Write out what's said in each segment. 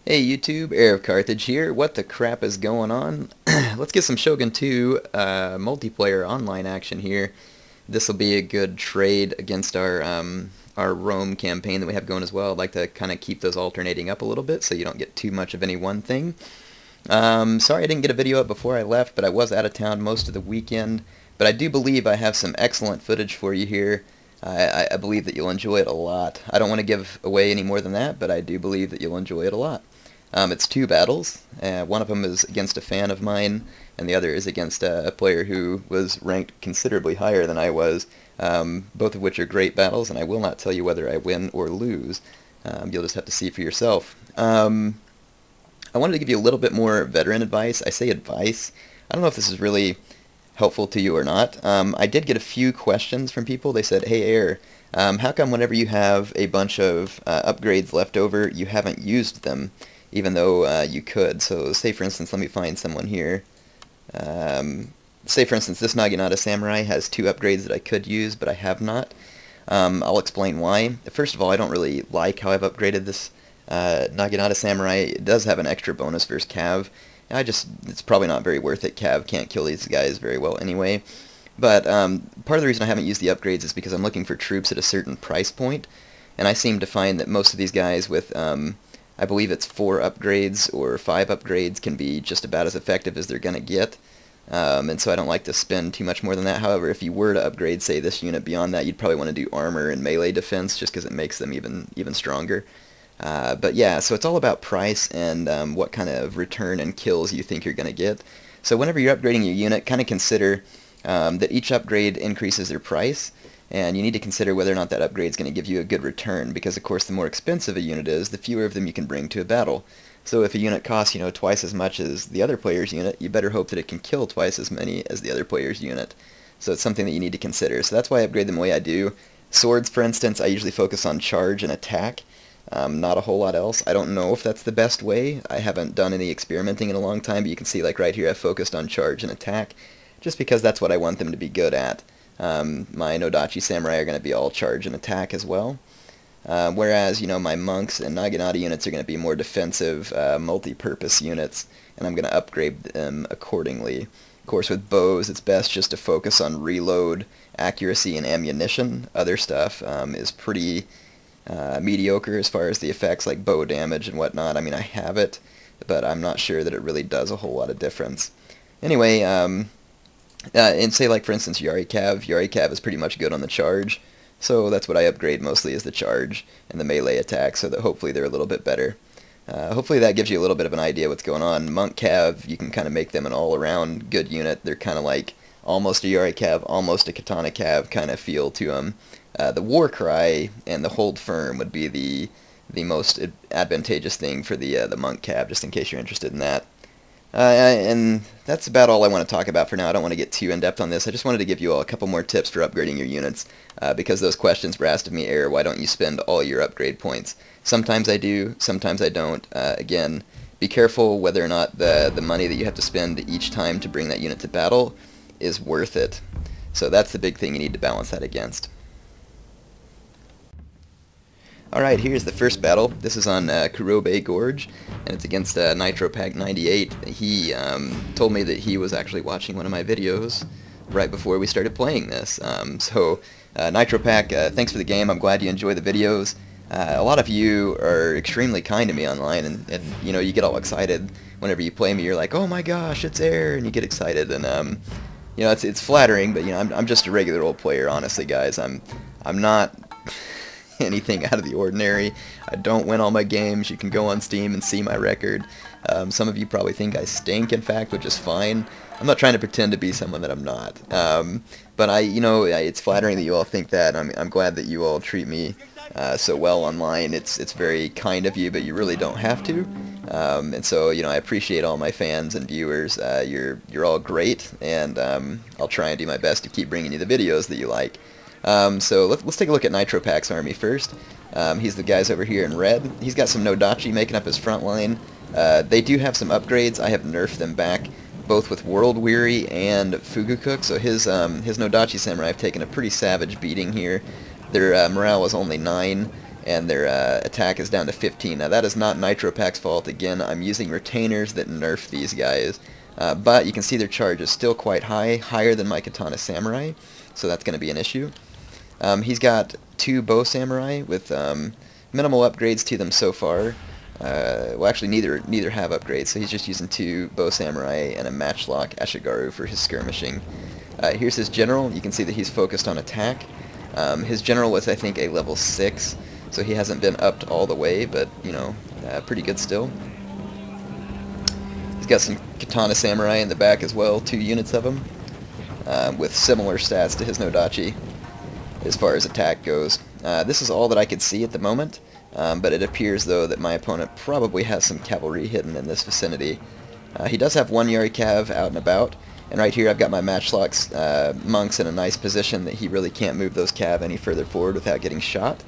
Hey YouTube, HeirofCarthage here. What the crap is going on? Let's get some Shogun 2 multiplayer online action here. This will be a good trade against our Rome campaign that we have going as well. I'd like to kind of keep those alternating up a little bit so you don't get too much of any one thing. Sorry I didn't get a video up before I left, but I was out of town most of the weekend. But I do believe I have some excellent footage for you here. I believe that you'll enjoy it a lot. I don't want to give away any more than that, but I do believe that you'll enjoy it a lot. It's two battles. One of them is against a fan of mine, and the other is against a player who was ranked considerably higher than I was, both of which are great battles, and I will not tell you whether I win or lose. You'll just have to see for yourself. I wanted to give you a little bit more veteran advice. I say advice. I don't know if this is really helpful to you or not. I did get a few questions from people. They said, hey Air, how come whenever you have a bunch of upgrades left over, you haven't used them, even though you could? So say for instance, let me find someone here. Say for instance, this Nagi Samurai has 2 upgrades that I could use, but I have not. I'll explain why. First of all, I don't really like how I've upgraded this Nagi Samurai. It does have an extra bonus versus Cav. It's probably not very worth it. Cav can't kill these guys very well anyway. But part of the reason I haven't used the upgrades is because I'm looking for troops at a certain price point, and I seem to find that most of these guys with, I believe it's 4 upgrades or 5 upgrades, can be just about as effective as they're going to get. And so I don't like to spend too much more than that. However, if you were to upgrade, say, this unit beyond that, you'd probably want to do armor and melee defense just because it makes them even stronger. But yeah, so it's all about price and what kind of return and kills you think you're going to get. So whenever you're upgrading your unit, kind of consider that each upgrade increases their price, and you need to consider whether or not that upgrade is going to give you a good return, because of course the more expensive a unit is, the fewer of them you can bring to a battle. So if a unit costs, twice as much as the other player's unit, you better hope that it can kill twice as many as the other player's unit. So it's something that you need to consider. So that's why I upgrade them the way I do. Swords, for instance, I usually focus on charge and attack. Not a whole lot else. I don't know if that's the best way. I haven't done any experimenting in a long time, but you can see, like right here, I've focused on charge and attack, just because that's what I want them to be good at. My Nodachi Samurai are going to be all charge and attack as well. Whereas, my monks and Naginata units are going to be more defensive, multi-purpose units, and I'm going to upgrade them accordingly. Of course, with bows, it's best just to focus on reload, accuracy, and ammunition. Other stuff is pretty mediocre as far as the effects, like bow damage and whatnot. I mean, I have it, but I'm not sure that it really does a whole lot of difference. Anyway, and say, like, for instance, Yari Cav is pretty much good on the charge, so that's what I upgrade mostly, is the charge and the melee attack, so that hopefully they're a little bit better. Hopefully that gives you a little bit of an idea what's going on. Monk Cav, you can kind of make them an all-around good unit. They're kind of like almost a Yari Cav, almost a Katana Cav kind of feel to them. The War Cry and the Hold Firm would be the most advantageous thing for the Monk Cav, just in case you're interested in that. And that's about all I want to talk about for now. I don't want to get too in-depth on this. I just wanted to give you all a couple more tips for upgrading your units, because those questions were asked of me, Air, why don't you spend all your upgrade points? Sometimes I do, sometimes I don't. Again, be careful whether or not the money that you have to spend each time to bring that unit to battle is worth it. So that's the big thing you need to balance that against. Alright, here's the first battle. This is on Kurobe Gorge, and it's against NitroPack 98. He told me that he was actually watching one of my videos right before we started playing this. So, NitroPack, thanks for the game. I'm glad you enjoy the videos. A lot of you are extremely kind to me online, and you get all excited whenever you play me. You're like, oh my gosh, it's Air, and you get excited, and it's flattering, but I'm just a regular old player, honestly, guys. I'm not anything out of the ordinary. I don't win all my games. You can go on Steam and see my record. Some of you probably think I stink, in fact, which is fine. I'm not trying to pretend to be someone that I'm not. But it's flattering that you all think that. I'm glad that you all treat me so well online. It's very kind of you, but you really don't have to. And so, I appreciate all my fans and viewers. You're all great, and I'll try and do my best to keep bringing you the videos that you like. So let's take a look at NitroPack's army first. He's the guys over here in red. He's got some Nodachi making up his front line. They do have some upgrades. I have nerfed them back, both with World Weary and Fugucook. So his Nodachi Samurai have taken a pretty savage beating here. Their morale is only 9, and their attack is down to 15. Now that is not Nitropak's fault. Again, I'm using retainers that nerf these guys. But you can see their charge is still quite high, higher than my Katana Samurai, so that's going to be an issue. He's got 2 Bow Samurai with minimal upgrades to them so far. Well, actually, neither have upgrades, so he's just using 2 Bow Samurai and a Matchlock Ashigaru for his skirmishing. Here's his general. You can see that he's focused on attack. His general was, I think, a level 6, so he hasn't been upped all the way, but, you know, pretty good still. He's got some Katana Samurai in the back as well, 2 units of them, with similar stats to his Nodachi as far as attack goes. This is all that I could see at the moment, but it appears, though, that my opponent probably has some cavalry hidden in this vicinity. He does have 1 Yari Cav out and about, and right here I've got my Matchlocks monks in a nice position that he really can't move those Cav any further forward without getting shot.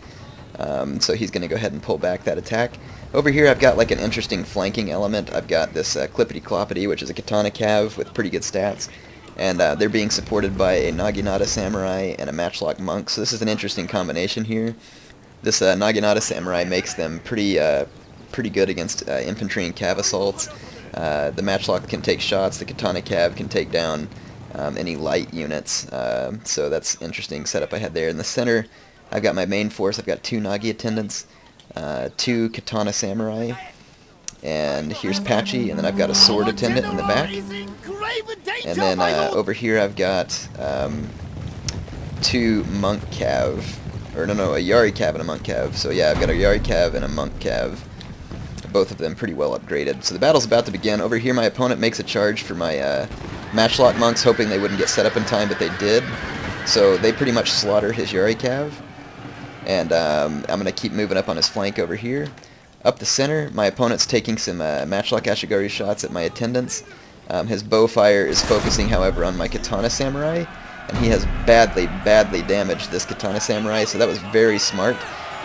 So he's going to go ahead and pull back that attack. Over here I've got like an interesting flanking element. I've got this Clippity Cloppity, which is a Katana Cav with pretty good stats, and they're being supported by a Naginata Samurai and a Matchlock Monk, so this is an interesting combination here. This Naginata Samurai makes them pretty good against infantry and Cav assaults. The Matchlock can take shots, the Katana Cav can take down any light units, so that's interesting setup I had there. In the center I've got my main force. I've got 2 Nagi attendants, 2 Katana Samurai, and here's Patchy, and then I've got a sword attendant in the back. And then over here I've got 2 Monk Cav, or no, a Yari Cav and a Monk Cav. So yeah, I've got a Yari Cav and a Monk Cav, both of them pretty well upgraded. So the battle's about to begin. Over here my opponent makes a charge for my Matchlock Monks, hoping they wouldn't get set up in time, but they did. So they pretty much slaughter his Yari Cav. And I'm going to keep moving up on his flank over here. Up the center, my opponent's taking some Matchlock Ashigaru shots at my attendants. His bow fire is focusing, however, on my Katana Samurai, and he has badly damaged this Katana Samurai, so that was very smart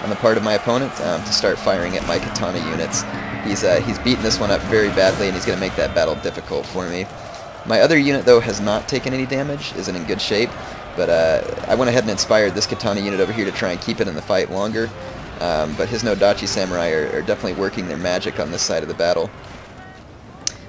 on the part of my opponent to start firing at my Katana units. He's beaten this one up very badly, and he's going to make that battle difficult for me. My other unit, though, has not taken any damage, isn't in good shape, but I went ahead and inspired this Katana unit over here to try and keep it in the fight longer. But his Nodachi Samurai are definitely working their magic on this side of the battle.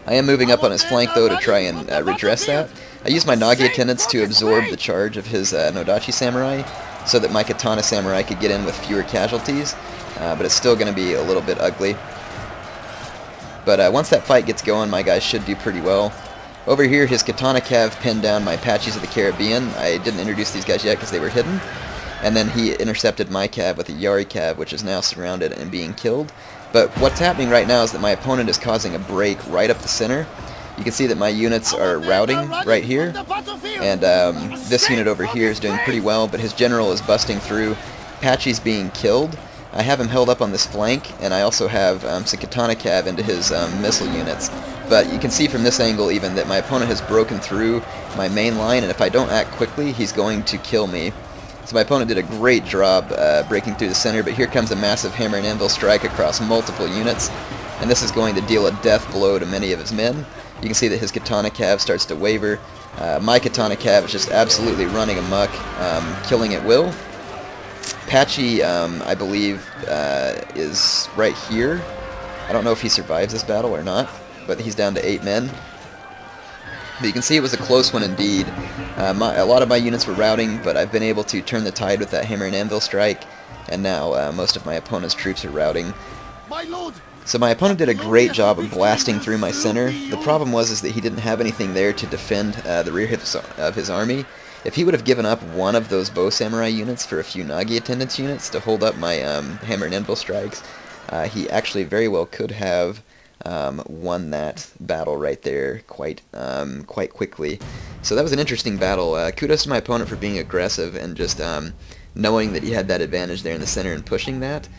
I am moving up on his flank, though, to try and redress that. I used my Nagi attendants to absorb the charge of his Nodachi Samurai, so that my Katana Samurai could get in with fewer casualties, but it's still going to be a little bit ugly. But once that fight gets going, my guys should do pretty well. Over here, his Katana Cav pinned down my Apaches of the Caribbean. I didn't introduce these guys yet because they were hidden. And then he intercepted my Cav with a Yari Cav, which is now surrounded and being killed. But what's happening right now is that my opponent is causing a break right up the center. You can see that my units are routing right here. And this unit over here is doing pretty well, but his general is busting through. Apache's being killed. I have him held up on this flank, and I also have some Katana Cav into his missile units. But you can see from this angle even that my opponent has broken through my main line, and if I don't act quickly, he's going to kill me. So my opponent did a great job breaking through the center, but here comes a massive hammer and anvil strike across multiple units, and this is going to deal a death blow to many of his men. You can see that his Katana Cav starts to waver. My Katana Cav is just absolutely running amok, killing at will. Patchy, I believe, is right here. I don't know if he survives this battle or not, but he's down to 8 men. But you can see it was a close one indeed. A lot of my units were routing, but I've been able to turn the tide with that hammer and anvil strike, and now most of my opponent's troops are routing. So my opponent did a great job of blasting through my center. The problem was that he didn't have anything there to defend the rear of his army. If he would have given up one of those Bow Samurai units for a few Nagi attendants units to hold up my hammer and anvil strikes, he actually very well could have won that battle right there quite quickly. So that was an interesting battle. Kudos to my opponent for being aggressive and just knowing that he had that advantage there in the center and pushing that.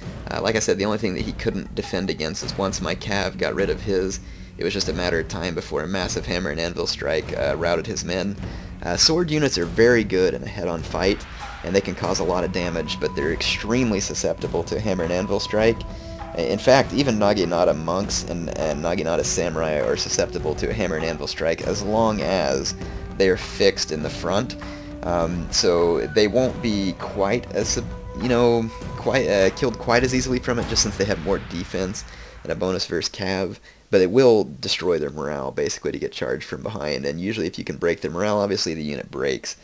Like I said, the only thing that he couldn't defend against is once my Cav got rid of his, it was just a matter of time before a massive hammer and anvil strike routed his men. Sword units are very good in a head-on fight, and they can cause a lot of damage, but they're extremely susceptible to a hammer and anvil strike. In fact, even Naginata monks and Naginata samurai are susceptible to a hammer and anvil strike as long as they're fixed in the front. So they won't be quite as killed quite as easily from it, just since they have more defense and a bonus versus cav, but it will destroy their morale, basically, to get charged from behind, and usually if you can break their morale, obviously the unit breaks.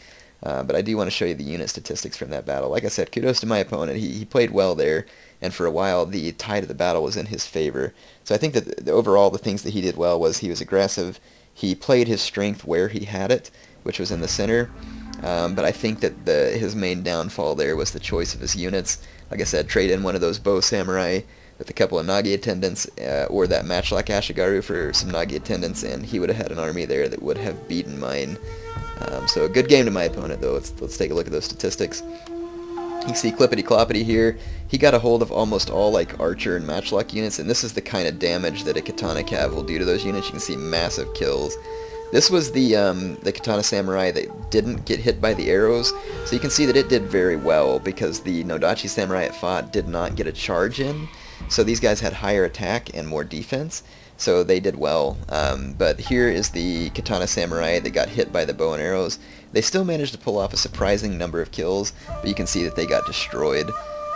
But I do want to show you the unit statistics from that battle. Like I said, kudos to my opponent. He played well there, and for a while the tide of the battle was in his favor. So I think that overall the things that he did well was he was aggressive, he played his strength where he had it, which was in the center, but I think that his main downfall there was the choice of his units. Like I said, trade in one of those bow samurai with a couple of Nagi attendants, or that matchlock Ashigaru for some Nagi attendants, and he would have had an army there that would have beaten mine. So a good game to my opponent, though. Let's take a look at those statistics. You can see Clippity Cloppity here. He got a hold of almost all like archer and matchlock units, and this is the kind of damage that a katana cav will do to those units. You can see massive kills. This was the katana samurai that didn't get hit by the arrows, so you can see that it did very well because the Nodachi samurai it fought did not get a charge in. So these guys had higher attack and more defense, so they did well. But here is the katana samurai that got hit by the bow and arrows. They still managed to pull off a surprising number of kills, but you can see that they got destroyed.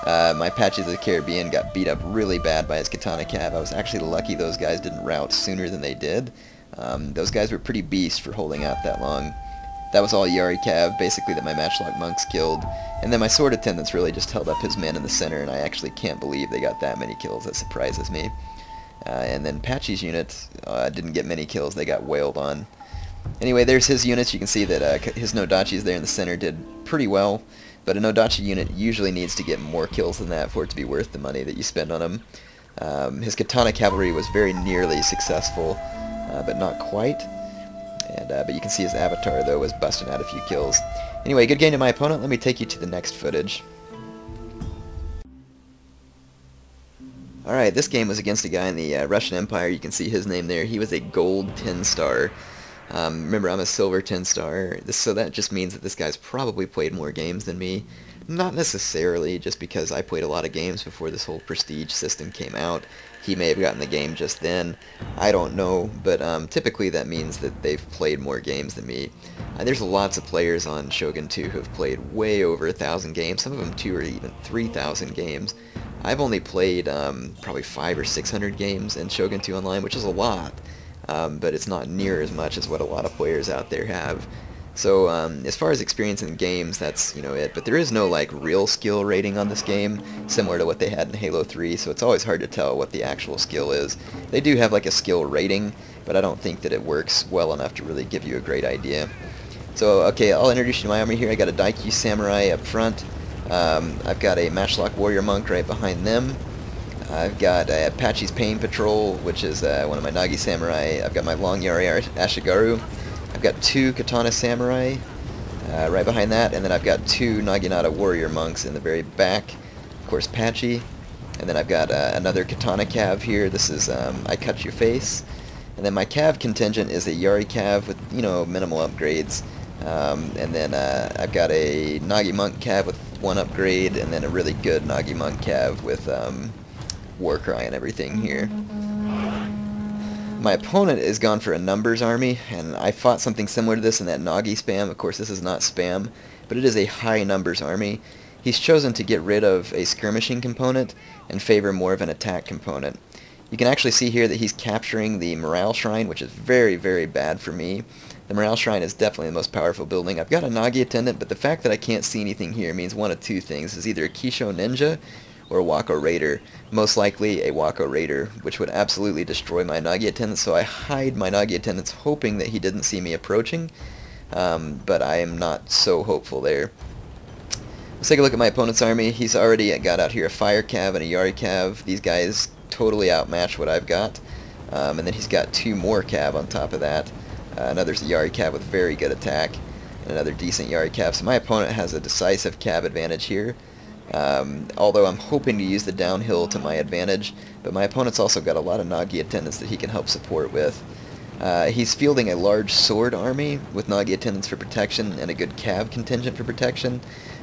My Patches of the Caribbean got beat up really bad by his katana cav. I was actually lucky those guys didn't rout sooner than they did. Those guys were pretty beast for holding out that long. That was all Yari cav, basically, that my matchlock monks killed. And then my sword attendants really just held up his men in the center, and I actually can't believe they got that many kills. That surprises me. And then Patchy's unit didn't get many kills. They got wailed on. Anyway, there's his units. You can see that his Nodachis there in the center did pretty well, but a Nodachi unit usually needs to get more kills than that for it to be worth the money that you spend on him. His katana cavalry was very nearly successful, but not quite. But you can see his avatar, though, was busting out a few kills. Anyway, good game to my opponent. Let me take you to the next footage. Alright, this game was against a guy in the Russian Empire. You can see his name there. He was a gold 10-star. Remember, I'm a silver 10-star, so that just means that this guy's probably played more games than me. Not necessarily, just because I played a lot of games before this whole prestige system came out. He may have gotten the game just then. I don't know, but typically that means that they've played more games than me. There's lots of players on Shogun 2 who have played way over 1,000 games, some of them 2 or even 3,000 games. I've only played probably 500 or 600 games in Shogun 2 Online, which is a lot, but it's not near as much as what a lot of players out there have. So as far as experience in games, that's it. But there is no like real skill rating on this game, similar to what they had in Halo 3. So it's always hard to tell what the actual skill is. They do have like a skill rating, but I don't think that it works well enough to really give you a great idea. So okay, I'll introduce you to my army here. I got a Daikyu Samurai up front. I've got a Matchlock Warrior Monk right behind them. I've got Apache's Pain Patrol, which is one of my Nagi Samurai. I've got my Long Yari Ashigaru. I've got 2 Katana Samurai right behind that, and then I've got 2 Naginata Warrior Monks in the very back. Of course, Patchy. And then I've got another Katana Cav here. This is I Cut Your Face. And then my Cav contingent is a Yari Cav with, minimal upgrades. And then I've got a Nagi Monk Cav with 1 upgrade, and then a really good Nagi Monk Cav with Warcry and everything here. My opponent is gone for a numbers army, and I fought something similar to this in that Nagi Spam. Of course, this is not spam, but it is a high numbers army. He's chosen to get rid of a skirmishing component and favor more of an attack component. You can actually see here that he's capturing the Morale Shrine, which is very, very bad for me. The Morale Shrine is definitely the most powerful building. I've got a Nagi attendant, but the fact that I can't see anything here means one of 2 things. It's either a Kisho Ninja or a Wako Raider. Most likely a Wako Raider, which would absolutely destroy my Nagi attendant, so I hide my Nagi attendants hoping that he didn't see me approaching, but I am not so hopeful there. Let's take a look at my opponent's army. He's already got out here a Fire Cav and a Yari Cav. These guys totally outmatch what I've got. And then he's got 2 more Cav on top of that. Another's a Yari Cav with very good attack, and another decent Yari Cav. So my opponent has a decisive Cav advantage here. Although I'm hoping to use the downhill to my advantage, but my opponent's also got a lot of Nagi attendants that he can help support with. He's fielding a large sword army with Nagi attendants for protection and a good Cav contingent for protection.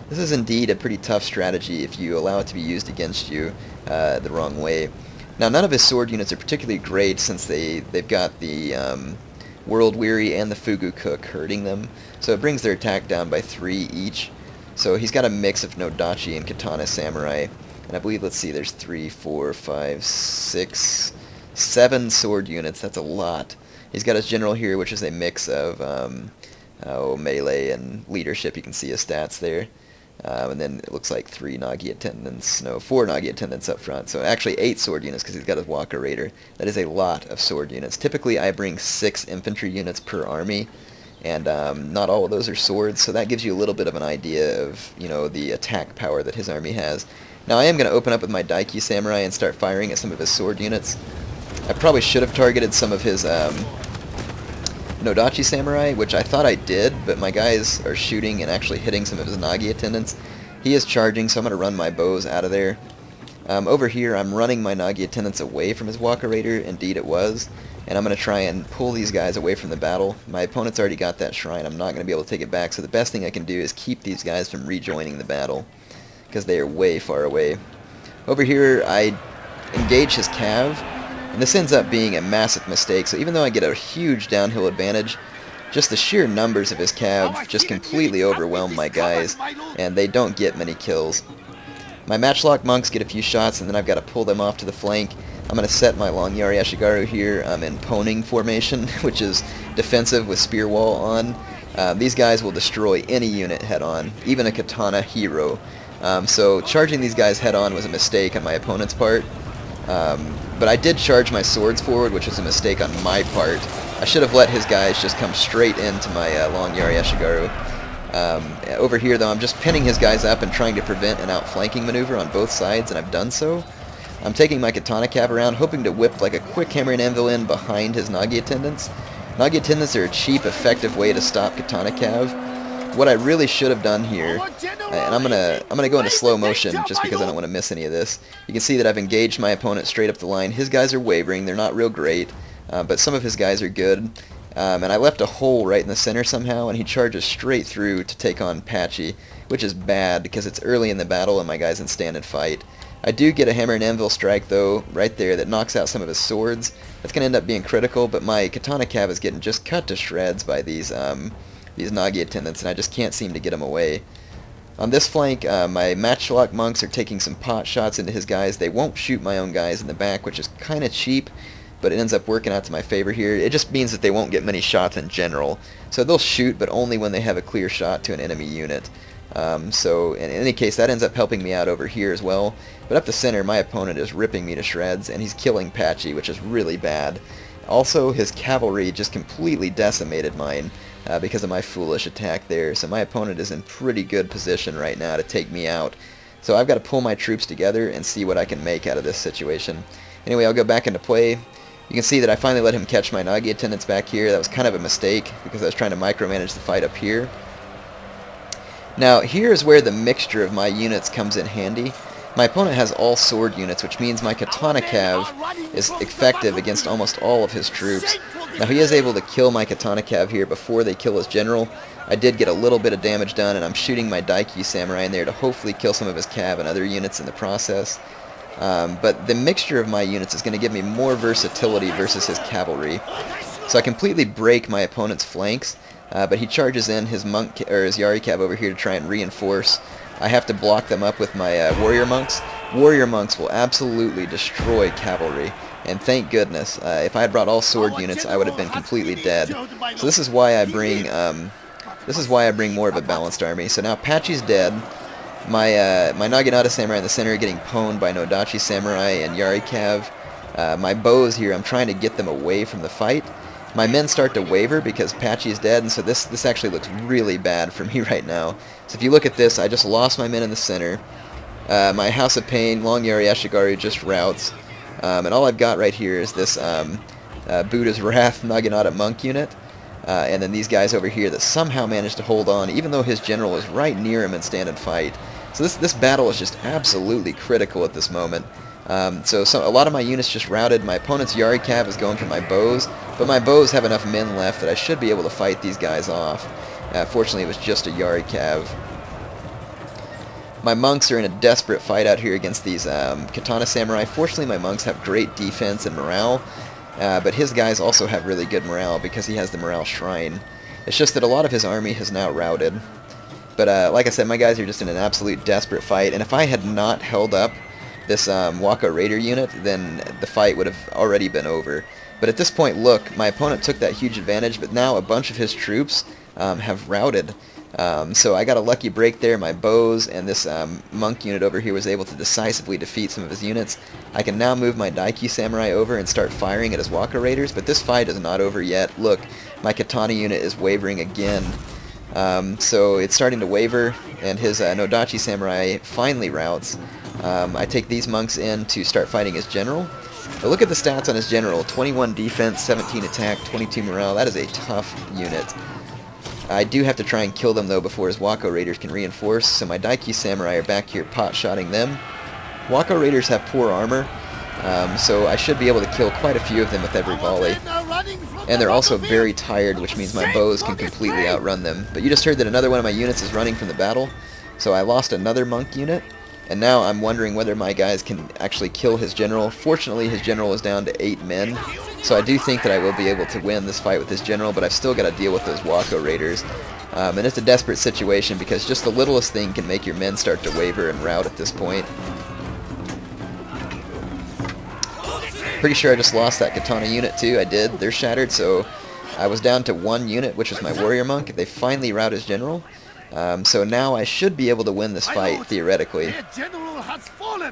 This is indeed a pretty tough strategy if you allow it to be used against you the wrong way. Now, none of his sword units are particularly great since they've got the World Weary and the Fugu Cook hurting them, so it brings their attack down by 3 each. So he's got a mix of Nodachi and Katana Samurai. And I believe, let's see, there's 3, 4, 5, 6, 7 sword units. That's a lot. He's got his general here, which is a mix of melee and leadership. You can see his stats there. And then it looks like 3 Nagi attendants, no, 4 Nagi attendants up front. So actually 8 sword units because he's got his Walker Raider. That is a lot of sword units. Typically I bring 6 infantry units per army, and not all of those are swords, so that gives you a little bit of an idea of, you know, the attack power that his army has. Now I am going to open up with my Daiki Samurai and start firing at some of his sword units. I probably should have targeted some of his Nodachi Samurai, which I thought I did, but my guys are shooting and actually hitting some of his Nagi attendants. He is charging, so I'm going to run my bows out of there. Over here, I'm running my Nagi attendants away from his Walker Raider, indeed it was, and I'm going to try and pull these guys away from the battle. My opponent's already got that shrine, I'm not going to be able to take it back, so the best thing I can do is keep these guys from rejoining the battle, because they are way far away. Over here, I engage his cav, and this ends up being a massive mistake, so even though I get a huge downhill advantage, just the sheer numbers of his cav just completely overwhelm my guys, and they don't get many kills. My matchlock monks get a few shots, and then I've got to pull them off to the flank. I'm going to set my long Yari Ashigaru here in poning formation, which is defensive with spear wall on. These guys will destroy any unit head-on, even a katana hero. So charging these guys head-on was a mistake on my opponent's part. But I did charge my swords forward, which was a mistake on my part. I should have let his guys just come straight into my long Yari Ashigaru. Over here, though, I'm just pinning his guys up and trying to prevent an outflanking maneuver on both sides, and I've done so. I'm taking my katana cav around, hoping to whip like a quick hammer and anvil in behind his Nagi attendants. Nagi attendants are a cheap, effective way to stop katana cav. What I really should have done here, and I'm gonna go into slow motion just because I don't want to miss any of this. You can see that I've engaged my opponent straight up the line. His guys are wavering, they're not real great, but some of his guys are good. And I left a hole right in the center somehow, and he charges straight through to take on Patchy, which is bad because it's early in the battle and my guy's in stand and fight. I do get a hammer and anvil strike though, right there, that knocks out some of his swords. That's going to end up being critical, but my katana cav is getting just cut to shreds by these Nagi attendants, and I just can't seem to get them away. On this flank, my matchlock monks are taking some pot shots into his guys. They won't shoot my own guys in the back, which is kind of cheap, but it ends up working out to my favor here. It just means that they won't get many shots in general. So they'll shoot, but only when they have a clear shot to an enemy unit. So in any case, that ends up helping me out over here as well. But up the center, my opponent is ripping me to shreds, and he's killing Patchy, which is really bad. Also, his cavalry just completely decimated mine because of my foolish attack there. So my opponent is in pretty good position right now to take me out. So I've got to pull my troops together and see what I can make out of this situation. Anyway, I'll go back into play. You can see that I finally let him catch my Nagi attendants back here. That was kind of a mistake because I was trying to micromanage the fight up here. Now, here's where the mixture of my units comes in handy. My opponent has all sword units, which means my katana cav is effective against almost all of his troops. Now, he is able to kill my katana cav here before they kill his general. I did get a little bit of damage done, and I'm shooting my Daiki Samurai in there to hopefully kill some of his cav and other units in the process. But the mixture of my units is going to give me more versatility versus his cavalry. So I completely break my opponent's flanks, but he charges in his monk or his Yari cav over here to try and reinforce. I have to block them up with my warrior monks. Warrior monks will absolutely destroy cavalry, and thank goodness. If I had brought all sword units, I would have been completely dead. So this is why I bring more of a balanced army. So now Patchy's dead. My Naginata Samurai in the center are getting pwned by Nodachi Samurai and Yari Cav. My bows here, I'm trying to get them away from the fight. My men start to waver because Patchy's dead, and so this actually looks really bad for me right now. So if you look at this, I just lost my men in the center. My House of Pain, Long Yari Ashigaru just routs. And all I've got right here is this Buddha's Wrath Naginata Monk unit. And then these guys over here that somehow managed to hold on, even though his general is right near him and stand and fight. So this battle is just absolutely critical at this moment. So a lot of my units just routed. My opponent's Yari Cav is going for my bows, but my bows have enough men left that I should be able to fight these guys off. Fortunately, it was just a Yari Cav. My monks are in a desperate fight out here against these Katana Samurai. Fortunately, my monks have great defense and morale, but his guys also have really good morale because he has the morale shrine. It's just that a lot of his army has now routed. But like I said, my guys are just in an absolute desperate fight, and if I had not held up this Waka Raider unit, then the fight would have already been over. But at this point, look, my opponent took that huge advantage, but now a bunch of his troops have routed. So I got a lucky break there. My bows and this monk unit over here was able to decisively defeat some of his units. I can now move my Daiki Samurai over and start firing at his Waka Raiders, but this fight is not over yet. Look, my Katana unit is wavering again. So it's starting to waver, and his Nodachi Samurai finally routs. I take these monks in to start fighting his general. But look at the stats on his general. 21 defense, 17 attack, 22 morale. That is a tough unit. I do have to try and kill them, though, before his Waka Raiders can reinforce, so my Daiki Samurai are back here pot-shotting them. Waka Raiders have poor armor, so I should be able to kill quite a few of them with every volley. And they're also very tired, which means my bows can completely outrun them. But you just heard that another one of my units is running from the battle, so I lost another monk unit. And now I'm wondering whether my guys can actually kill his general. Fortunately, his general is down to 8 men, so I do think that I will be able to win this fight with his general, but I've still got to deal with those Waka Raiders. And it's a desperate situation because just the littlest thing can make your men start to waver and rout at this point. Pretty sure I just lost that Katana unit too. I did. They're shattered, so I was down to 1 unit, which was my warrior monk. They finally rout his general. So now I should be able to win this fight, theoretically.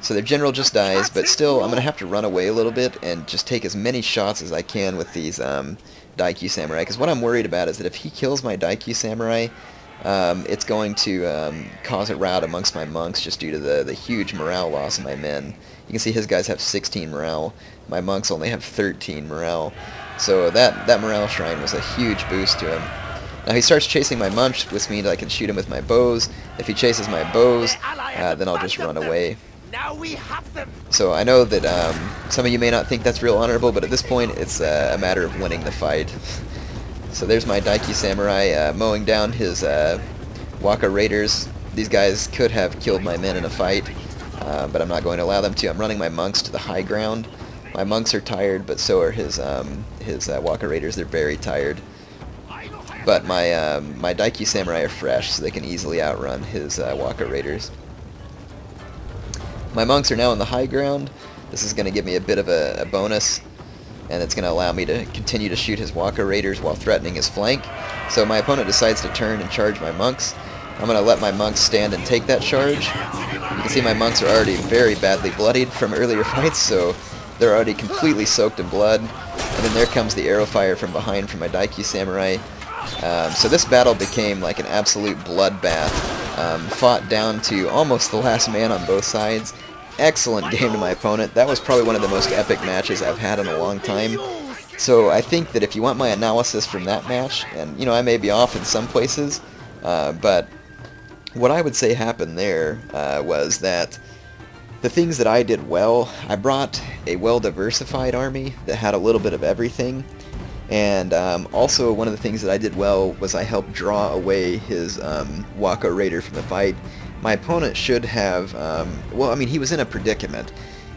So their general just dies, but still I'm going to have to run away a little bit and just take as many shots as I can with these Daiki Samurai. Because what I'm worried about is that if he kills my Daiki Samurai, it's going to cause a rout amongst my monks just due to the huge morale loss of my men. You can see his guys have 16 morale. My monks only have 13 morale. So that morale shrine was a huge boost to him. Now he starts chasing my monks, which means I can shoot him with my bows. If he chases my bows, then I'll just run away. So I know that some of you may not think that's real honorable, but at this point it's a matter of winning the fight. So there's my Daiki Samurai mowing down his Waka Raiders. These guys could have killed my men in a fight, but I'm not going to allow them to. I'm running my monks to the high ground. My monks are tired, but so are his Waka Raiders. They're very tired. But my Daiki Samurai are fresh, so they can easily outrun his Waka Raiders. My monks are now on the high ground. This is going to give me a bit of a bonus, and it's going to allow me to continue to shoot his Waka Raiders while threatening his flank. So my opponent decides to turn and charge my monks. I'm going to let my monks stand and take that charge. You can see my monks are already very badly bloodied from earlier fights, so they're already completely soaked in blood. And then there comes the arrow fire from behind from my Daiki Samurai. So this battle became like an absolute bloodbath, fought down to almost the last man on both sides. Excellent game to my opponent. That was probably one of the most epic matches I've had in a long time. So I think that if you want my analysis from that match, and you know I may be off in some places, but what I would say happened there was that the things that I did well, I brought a well-diversified army that had a little bit of everything. And also one of the things that I did well was I helped draw away his Waka Raider from the fight. My opponent should have, well, I mean, he was in a predicament.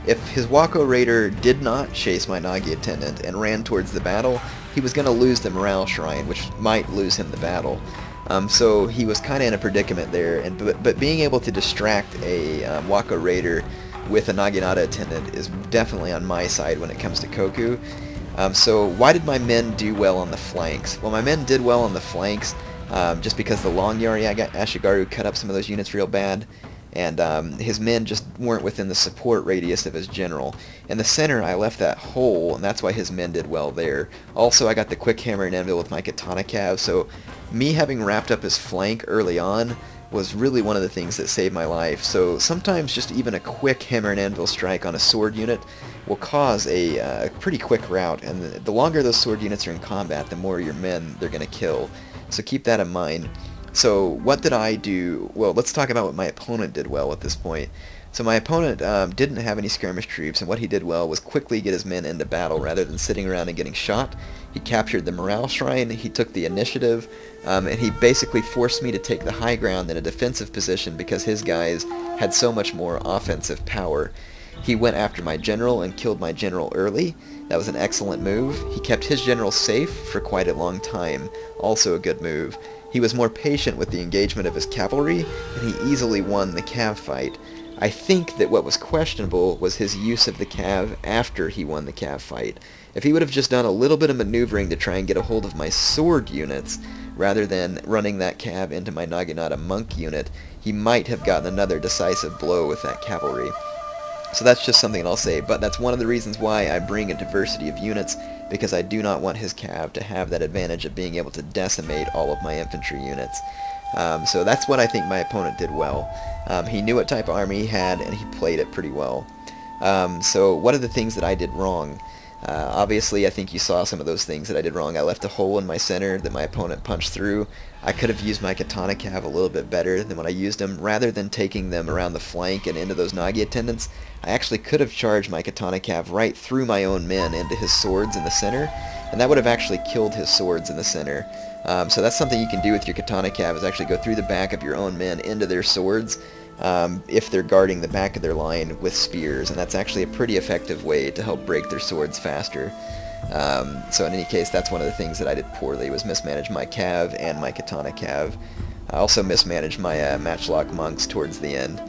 If his Waka Raider did not chase my Nagi attendant and ran towards the battle, he was going to lose the morale shrine, which might lose him the battle. So he was kind of in a predicament there, but being able to distract a Waka Raider with a Naginata attendant is definitely on my side when it comes to Koku. So why did my men do well on the flanks? Well, my men did well on the flanks just because the long Yari Ashigaru cut up some of those units real bad, and his men just weren't within the support radius of his general. In the center, I left that hole, and that's why his men did well there. Also, I got the quick hammer and anvil with my katana cav, so me having wrapped up his flank early on was really one of the things that saved my life. So sometimes just even a quick hammer and anvil strike on a sword unit will cause a pretty quick rout, and the longer those sword units are in combat, the more your men they're going to kill. So keep that in mind. So what did I do? Well, let's talk about what my opponent did well at this point. So my opponent didn't have any skirmish troops, and what he did well was quickly get his men into battle rather than sitting around and getting shot. He captured the morale shrine, he took the initiative, and he basically forced me to take the high ground in a defensive position because his guys had so much more offensive power. He went after my general and killed my general early. That was an excellent move. He kept his general safe for quite a long time. Also a good move. He was more patient with the engagement of his cavalry, and he easily won the cav fight. I think that what was questionable was his use of the cav after he won the cav fight. If he would have just done a little bit of maneuvering to try and get a hold of my sword units, rather than running that cav into my Naginata monk unit, he might have gotten another decisive blow with that cavalry. So that's just something I'll say, but that's one of the reasons why I bring a diversity of units, because I do not want his cav to have that advantage of being able to decimate all of my infantry units. So that's what I think my opponent did well. He knew what type of army he had, and he played it pretty well. So what are the things that I did wrong? Obviously, I think you saw some of those things that I did wrong. I left a hole in my center that my opponent punched through. I could have used my Katana Cav a little bit better than when I used them. Rather than taking them around the flank and into those Nagi attendants, I actually could have charged my Katana Cav right through my own men into his swords in the center, and that would have actually killed his swords in the center. So that's something you can do with your Katana Cav, is actually go through the back of your own men into their swords, if they're guarding the back of their line with spears, and that's actually a pretty effective way to help break their swords faster. So in any case, that's one of the things that I did poorly, was mismanage my Cav and my Katana Cav. I also mismanaged my Matchlock monks towards the end.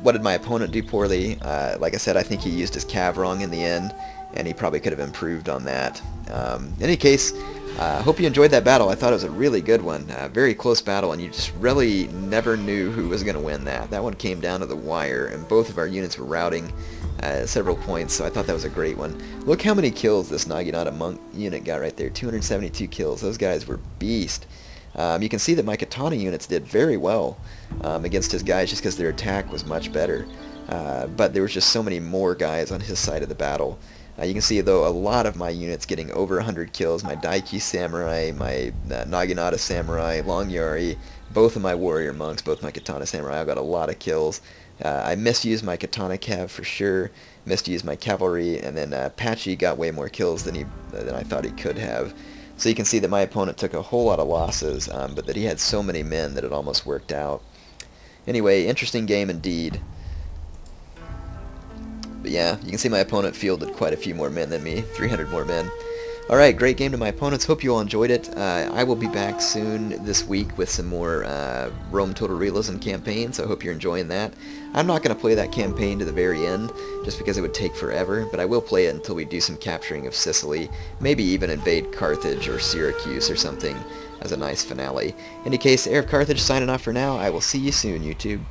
What did my opponent do poorly? Like I said, I think he used his Cav wrong in the end, and he probably could have improved on that. In any case, I hope you enjoyed that battle. I thought it was a really good one. Very close battle, and you just really never knew who was going to win that. That one came down to the wire, and both of our units were routing at several points, so I thought that was a great one. Look how many kills this Naginata monk unit got right there. 272 kills. Those guys were beast. You can see that my Katana units did very well against his guys, just because their attack was much better. But there was just so many more guys on his side of the battle. You can see, though, a lot of my units getting over 100 kills. My Daiki Samurai, my Naginata Samurai, Long Yari, both of my Warrior Monks, both my Katana Samurai, I got a lot of kills. I misused my Katana Cav for sure, misused my Cavalry, and then Patchy got way more kills than I thought he could have. So you can see that my opponent took a whole lot of losses, but that he had so many men that it almost worked out. Anyway, interesting game indeed. But yeah, you can see my opponent fielded quite a few more men than me, 300 more men. Alright, great game to my opponents. Hope you all enjoyed it. I will be back soon this week with some more Rome Total Realism campaign, so I hope you're enjoying that. I'm not going to play that campaign to the very end, just because it would take forever, but I will play it until we do some capturing of Sicily, maybe even invade Carthage or Syracuse or something as a nice finale. In any case, HeirofCarthage signing off for now. I will see you soon, YouTube.